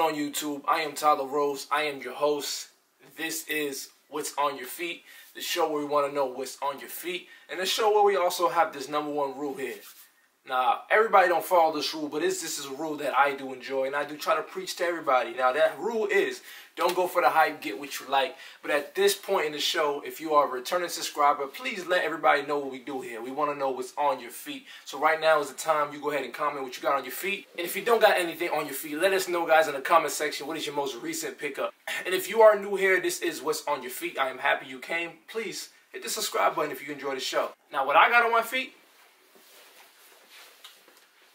on YouTube? I am Tyler Rose. I am your host. This is What's on Your Feet, the show where we want to know what's on your feet, and the show where we also have this #1 rule here. Now, everybody don't follow this rule, but this is a rule that I do enjoy, and I do try to preach to everybody. Now, that rule is, don't go for the hype, get what you like. But at this point in the show, if you are a returning subscriber, please let everybody know what we do here. We want to know what's on your feet. So right now is the time you go ahead and comment what you got on your feet. And if you don't got anything on your feet, let us know, guys, in the comment section, what is your most recent pickup. And if you are new here, this is What's on Your Feet. I am happy you came. Please hit the subscribe button if you enjoy the show. Now, what I got on my feet,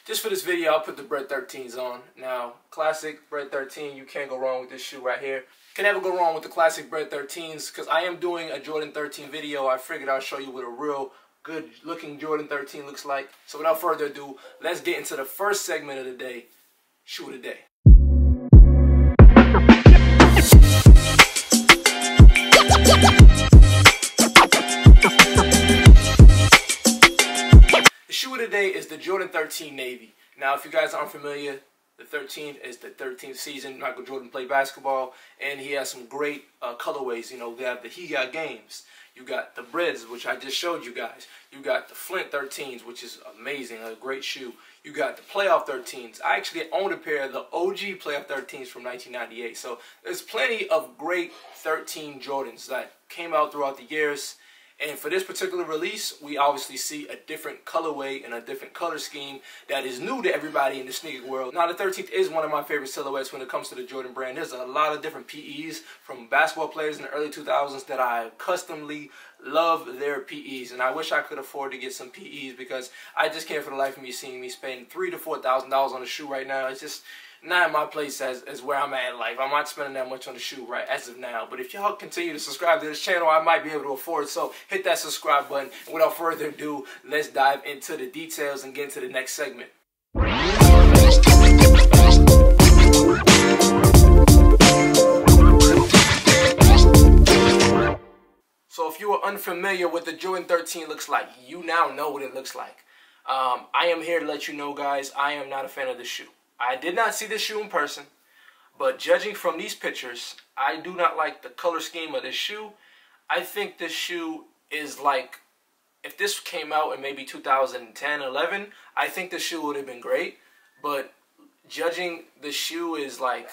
just for this video, I'll put the Bred 13s on. Now, classic Bred 13, you can't go wrong with this shoe right here. Can never go wrong with the classic Bred 13s, because I am doing a Jordan 13 video. I figured I'll show you what a real good looking Jordan 13 looks like. So without further ado, let's get into the first segment of the day, Shoe of the Day. The shoe of the day is the Jordan 13 Navy. Now, if you guys aren't familiar, the 13 is the 13th season Michael Jordan played basketball, and he has some great colorways. You know, they have the He Got Games. You got the Breds, which I just showed you guys. You got the Flint 13s, which is amazing, a great shoe. You got the Playoff 13s. I actually own a pair of the OG Playoff 13s from 1998. So there's plenty of great 13 Jordans that came out throughout the years. And for this particular release, we obviously see a different colorway and a different color scheme that is new to everybody in the sneaker world. Now, the 13th is one of my favorite silhouettes when it comes to the Jordan brand. There's a lot of different PEs from basketball players in the early 2000s that I customly love their PEs. And I wish I could afford to get some PEs, because I just can't for the life of me seeing me spend $3,000 to $4,000 on a shoe right now. It's just not in my place as where I'm at in life. I'm not spending that much on the shoe right as of now. But if y'all continue to subscribe to this channel, I might be able to afford it. So hit that subscribe button. And without further ado, let's dive into the details and get into the next segment. So if you are unfamiliar with the Jordan 13 looks like, you now know what it looks like. I am here to let you know, guys, I am not a fan of this shoe. I did not see this shoe in person, but judging from these pictures, I do not like the color scheme of this shoe. I think this shoe is like, if this came out in maybe 2010, 11, I think the shoe would have been great. But judging the shoe is like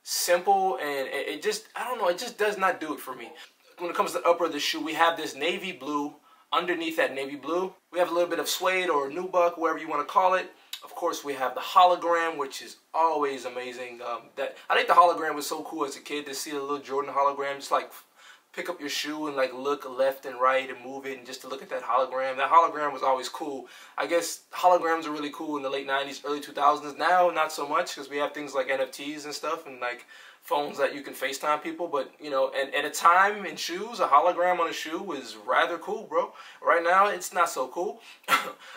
simple, and it just, I don't know, it just does not do it for me. When it comes to the upper of the shoe, we have this navy blue. Underneath that navy blue, we have a little bit of suede or nubuck, whatever you want to call it. Of course, we have the hologram, which is always amazing. I think the hologram was so cool as a kid to see a little Jordan hologram. Just like pick up your shoe and like look left and right and move it, and just to look at that hologram. That hologram was always cool. I guess holograms are really cool in the late 90s, early 2000s. Now, not so much, because we have things like NFTs and stuff, and like phones that you can FaceTime people. But, you know, and at a time in shoes, a hologram on a shoe was rather cool, bro. Right now, it's not so cool.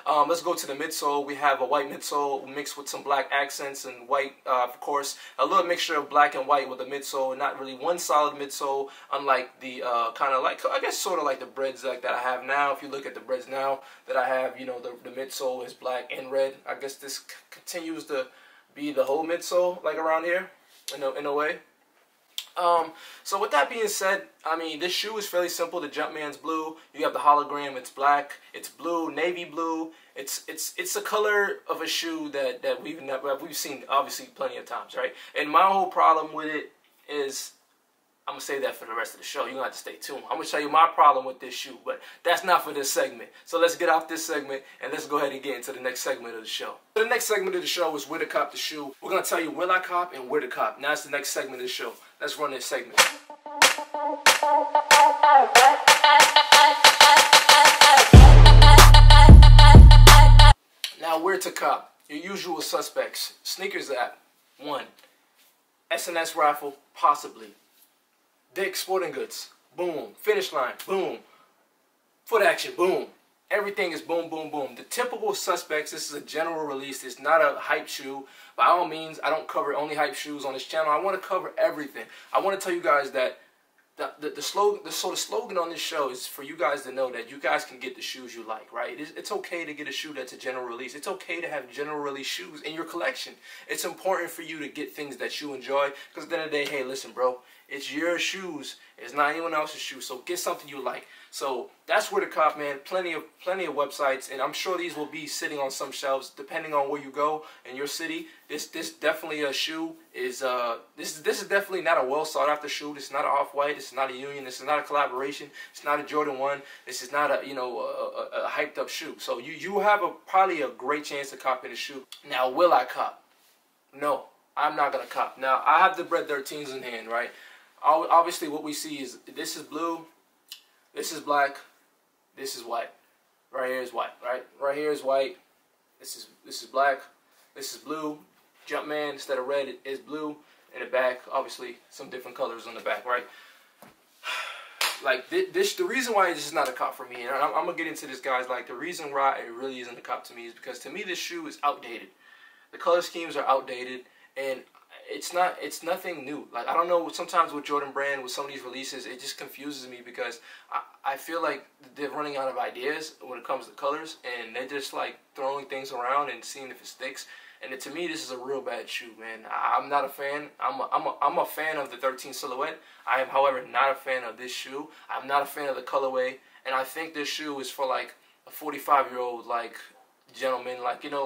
Let's go to the midsole. We have a white midsole mixed with some black accents and white, of course. A little mixture of black and white with the midsole. Not really one solid midsole, unlike the kind of like, I guess sort of like the Breds like that I have now. If you look at the Breds now that I have, you know, the midsole is black and red. I guess this continues to be the whole midsole, like around here. In a way. So with that being said, I mean, this shoe is fairly simple. The Jumpman's blue. You have the hologram. It's black. It's blue, navy blue. It's a color of a shoe that we've seen obviously plenty of times, right? And my whole problem with it is, I'm going to say that for the rest of the show. You're going to have to stay tuned. I'm going to tell you my problem with this shoe, but that's not for this segment. So let's get off this segment, and let's go ahead and get into the next segment of the show. So the next segment of the show is where to cop the shoe. We're going to tell you where I cop and where to cop. Now it's the next segment of the show. Let's run this segment. Now, where to cop. Your usual suspects. Sneakers app, 1. SNS raffle, possibly. Dick's Sporting Goods, boom. Finish Line, boom. Foot Action, boom. Everything is boom, boom, boom. The typical suspects, this is a general release. It's not a hype shoe. By all means, I don't cover only hype shoes on this channel. I want to cover everything. I want to tell you guys that the slogan on this show is for you guys to know that you guys can get the shoes you like, right? It's okay to get a shoe that's a general release. It's okay to have general release shoes in your collection. It's important for you to get things that you enjoy, because at the end of the day, hey, listen, bro, it's your shoes. It's not anyone else's shoes. So get something you like. So that's where to cop, man. Plenty of websites, and I'm sure these will be sitting on some shelves depending on where you go in your city. This definitely a shoe is this is definitely not a well sought after shoe. This is not an Off-White. This is not a Union. This is not a collaboration. It's not a Jordan 1. This is not a a hyped up shoe. So you have probably a great chance to cop in a shoe. Now, will I cop? No, I'm not gonna cop. Now I have the Bred 13s in hand, right? Obviously, what we see is this is blue, this is black, this is white. Right here is white, right? Right here is white. This is black. This is blue. Jumpman, instead of red, is blue. In the back, obviously, some different colors on the back, right? Like this, the reason why this is not a cop for me, and I'm gonna get into this, guys. Like the reason why it really isn't a cop to me is because to me this shoe is outdated. The color schemes are outdated, and it's nothing new. Like I don't know. Sometimes with Jordan Brand, with some of these releases, it just confuses me because I feel like they're running out of ideas when it comes to colors, and they're just like throwing things around and seeing if it sticks. And to me, this is a real bad shoe, man. I'm not a fan. I'm a fan of the 13 silhouette. I am, however, not a fan of this shoe. I'm not a fan of the colorway, and I think this shoe is for like a 45-year-old like gentleman, like you know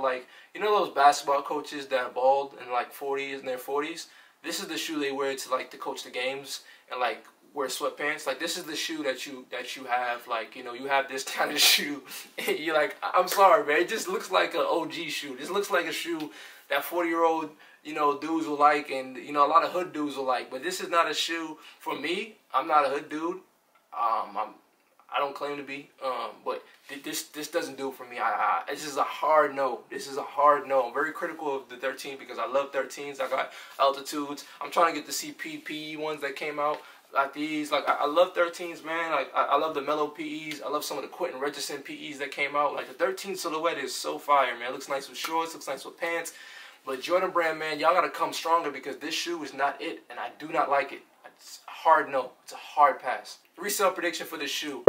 those basketball coaches that are bald and like 40s in their 40s. This is the shoe they wear to like to coach the games and like wear sweatpants. Like this is the shoe that you have, like you have this kind of shoe and you're like, I'm sorry, man, it just looks like an OG shoe. This looks like a shoe that 40-year-old dudes will like, and a lot of hood dudes will like. But this is not a shoe for me. I'm not a hood dude. I don't claim to be, but this doesn't do it for me. This is a hard no. This is a hard no. I'm very critical of the 13 because I love 13s. I got Altitudes. I'm trying to get the CP PE ones that came out. Like these, like I love 13s, man. Like I love the Mellow PEs. I love some of the Quentin Richardson PEs that came out. Like the 13 silhouette is so fire, man. It looks nice with shorts, looks nice with pants. But Jordan Brand, man, y'all gotta come stronger because this shoe is not it, and I do not like it. It's a hard no. It's a hard pass. Resale prediction for this shoe.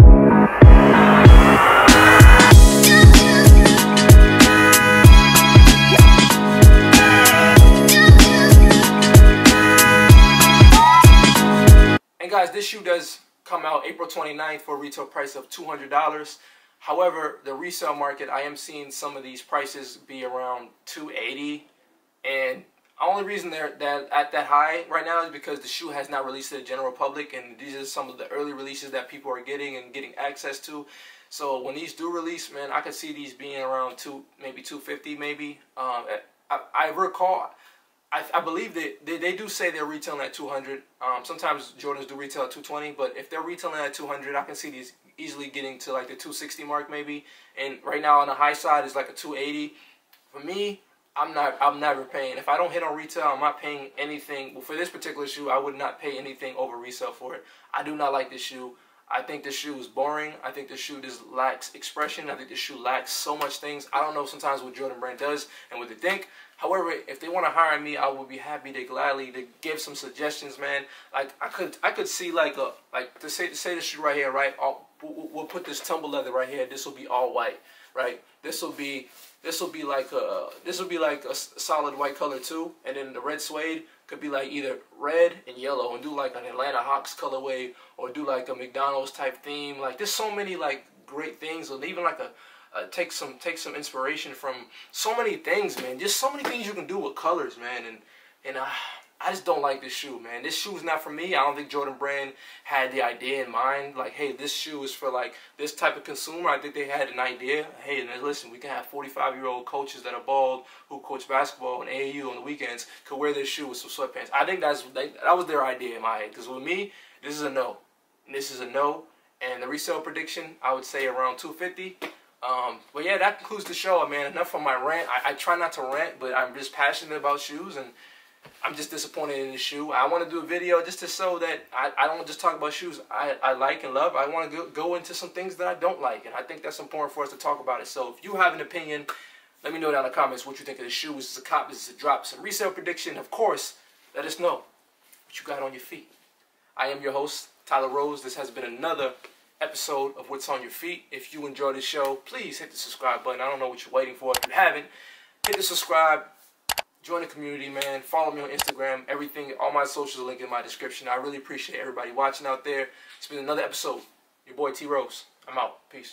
And guys, this shoe does come out April 29th for a retail price of $200. However, the resale market, I am seeing some of these prices be around $280, and the only reason they're at that high right now is because the shoe has not released to the general public, and these are some of the early releases that people are getting access to. So when these do release, man, I could see these being around maybe $250, maybe. I recall, I believe that they do say they're retailing at $200. Sometimes Jordans do retail at $220, but if they're retailing at $200, I can see these easily getting to like the $260 mark, maybe. And right now on the high side is like a $280. For me, I'm never paying. If I don't hit on retail, I'm not paying anything. Well, for this particular shoe, I would not pay anything over resale for it. I do not like this shoe. I think this shoe is boring. I think this shoe just lacks expression. I think this shoe lacks so much things. I don't know sometimes what Jordan Brand does and what they think. However, if they want to hire me, I would be happy to gladly to give some suggestions, man. Like I could see like to say this shoe right here, right? We'll put this tumble leather right here. This will be all white, right? This will be like a solid white color too, and then the red suede could be like either red and yellow, and do like an Atlanta Hawks colorway, or do like a McDonald's type theme. Like there's so many like great things, or even like take some inspiration from so many things, man. Just so many things you can do with colors, man. And I just don't like this shoe, man. This shoe is not for me. I don't think Jordan Brand had the idea in mind. Like, hey, this shoe is for like this type of consumer. I think they had an idea. Hey, listen, we can have 45-year-old coaches that are bald who coach basketball and AAU on the weekends could wear this shoe with some sweatpants. I think that was their idea in my head. Because with me, this is a no. This is a no. And the resale prediction, I would say around $250. But yeah, that concludes the show, man. Enough of my rant. I try not to rant, but I'm just passionate about shoes, and I'm just disappointed in the shoe. I want to do a video just to show that I don't just talk about shoes I like and love. I want to go into some things that I don't like, and I think that's important for us to talk about it. So if you have an opinion, let me know down in the comments what you think of the shoe. Is this a cop? Is this a drop? Some resale prediction, of course. Let us know what you got on your feet. I am your host, Tyler Rose. This has been another episode of What's on Your Feet. If you enjoy this show, please hit the subscribe button. I don't know what you're waiting for. If you haven't, hit the subscribe. Join the community, man. Follow me on Instagram. Everything, all my socials are linked in my description. I really appreciate everybody watching out there. It's been another episode. Your boy T Rose. I'm out. Peace.